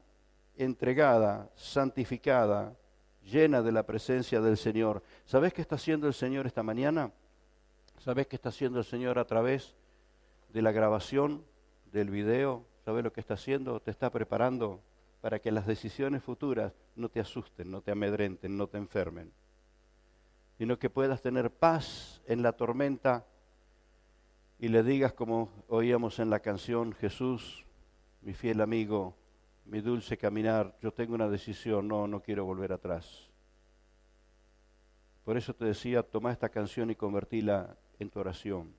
entregada, santificada, llena de la presencia del Señor. ¿Sabés qué está haciendo el Señor esta mañana? ¿Sabés qué está haciendo el Señor a través de la grabación, del video? ¿Sabés lo que está haciendo? Te está preparando para que las decisiones futuras no te asusten, no te amedrenten, no te enfermen, sino que puedas tener paz en la tormenta y le digas, como oíamos en la canción, Jesús, mi fiel amigo, mi dulce caminar, yo tengo una decisión, no quiero volver atrás. Por eso te decía, toma esta canción y convertila en tu oración.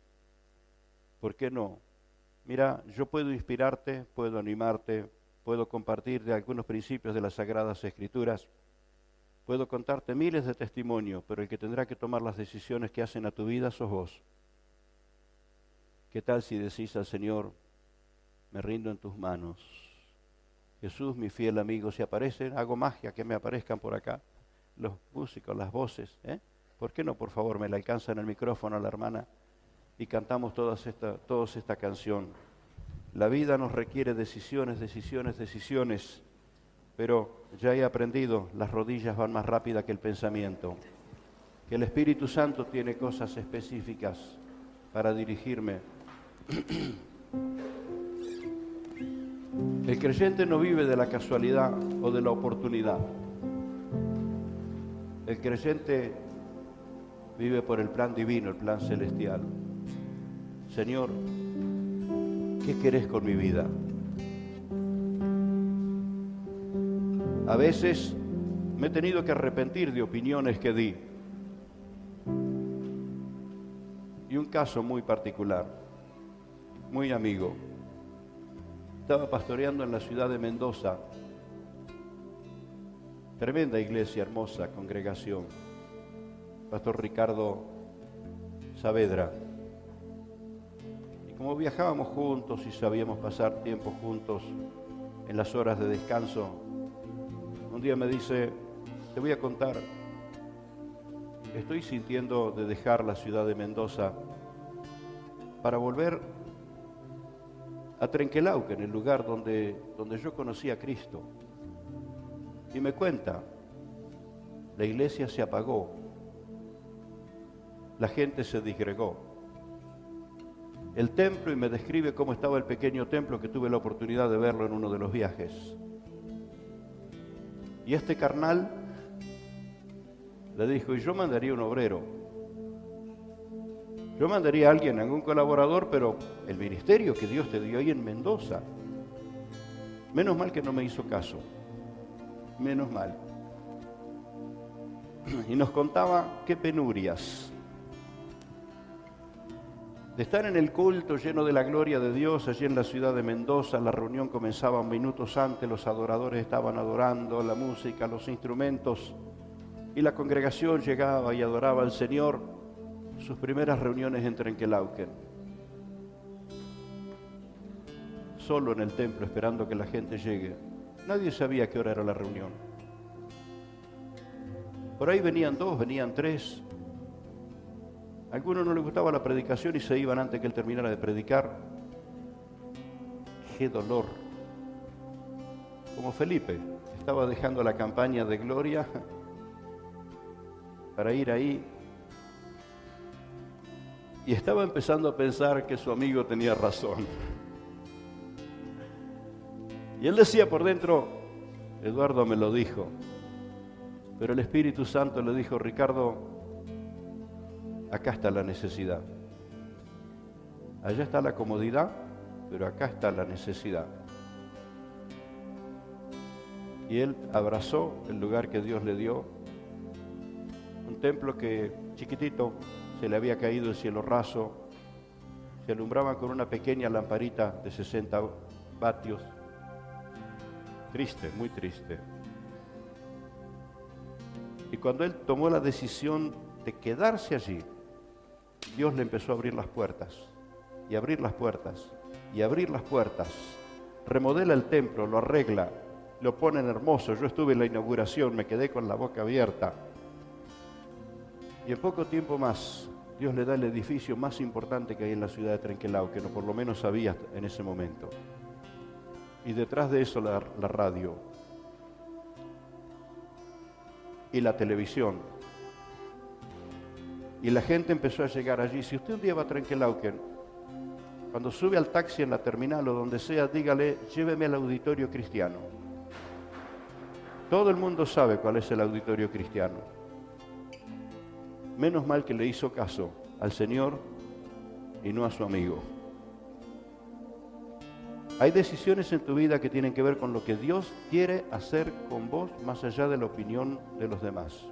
¿Por qué no? Mira, yo puedo inspirarte, puedo animarte, puedo compartir de algunos principios de las Sagradas Escrituras, puedo contarte miles de testimonios, pero el que tendrá que tomar las decisiones que hacen a tu vida sos vos. ¿Qué tal si decís al Señor, me rindo en tus manos? Jesús, mi fiel amigo, si aparecen, hago magia que me aparezcan por acá, los músicos, las voces, ¿Por qué no, por favor, me le alcanzan el micrófono a la hermana y cantamos todos esta canción? La vida nos requiere decisiones, decisiones, decisiones, pero ya he aprendido, las rodillas van más rápida que el pensamiento, que el Espíritu Santo tiene cosas específicas para dirigirme. El creyente no vive de la casualidad o de la oportunidad. El creyente vive por el plan divino, el plan celestial. Señor, ¿qué querés con mi vida? A veces me he tenido que arrepentir de opiniones que di. Y un caso muy particular, muy amigo. Estaba pastoreando en la ciudad de Mendoza. Tremenda iglesia, hermosa congregación. Pastor Ricardo Saavedra. Y como viajábamos juntos y sabíamos pasar tiempo juntos en las horas de descanso, un día me dice, te voy a contar, estoy sintiendo de dejar la ciudad de Mendoza para volver a Trenquelauquen, en el lugar donde yo conocí a Cristo. Y me cuenta, la iglesia se apagó, la gente se disgregó. El templo, y me describe cómo estaba el pequeño templo, que tuve la oportunidad de verlo en uno de los viajes. Y este carnal le dijo, y yo mandaría un obrero, yo mandaría a alguien, algún colaborador, pero el ministerio que Dios te dio ahí en Mendoza, menos mal que no me hizo caso, menos mal. Y nos contaba qué penurias de estar en el culto lleno de la gloria de Dios allí en la ciudad de Mendoza. La reunión comenzaba minutos antes, los adoradores estaban adorando, la música, los instrumentos, y la congregación llegaba y adoraba al Señor. Sus primeras reuniones en Trenquelauquen, solo en el templo esperando que la gente llegue. Nadie sabía qué hora era la reunión. Por ahí venían 2, venían 3. A algunos no les gustaba la predicación y se iban antes que él terminara de predicar. ¡Qué dolor! Como Felipe, estaba dejando la campaña de gloria para ir ahí. Y estaba empezando a pensar que su amigo tenía razón. Y él decía por dentro, Eduardo me lo dijo, pero el Espíritu Santo le dijo, Ricardo, acá está la necesidad. Allá está la comodidad, pero acá está la necesidad. Y él abrazó el lugar que Dios le dio, un templo que chiquitito, se le había caído el cielo raso, se alumbraban con una pequeña lamparita de 60 vatios. Triste, muy triste. Y cuando él tomó la decisión de quedarse allí, Dios le empezó a abrir las puertas, y abrir las puertas, y abrir las puertas. Remodela el templo, lo arregla, lo ponen hermoso. Yo estuve en la inauguración, me quedé con la boca abierta. Y en poco tiempo más, Dios le da el edificio más importante que hay en la ciudad de Trenquelauquen, o por lo menos había en ese momento. Y detrás de eso la radio y la televisión. Y la gente empezó a llegar allí. Si usted un día va a Trenquelauquen, cuando sube al taxi en la terminal o donde sea, dígale, lléveme al auditorio cristiano. Todo el mundo sabe cuál es el auditorio cristiano. Menos mal que le hizo caso al Señor y no a su amigo. Hay decisiones en tu vida que tienen que ver con lo que Dios quiere hacer con vos, más allá de la opinión de los demás.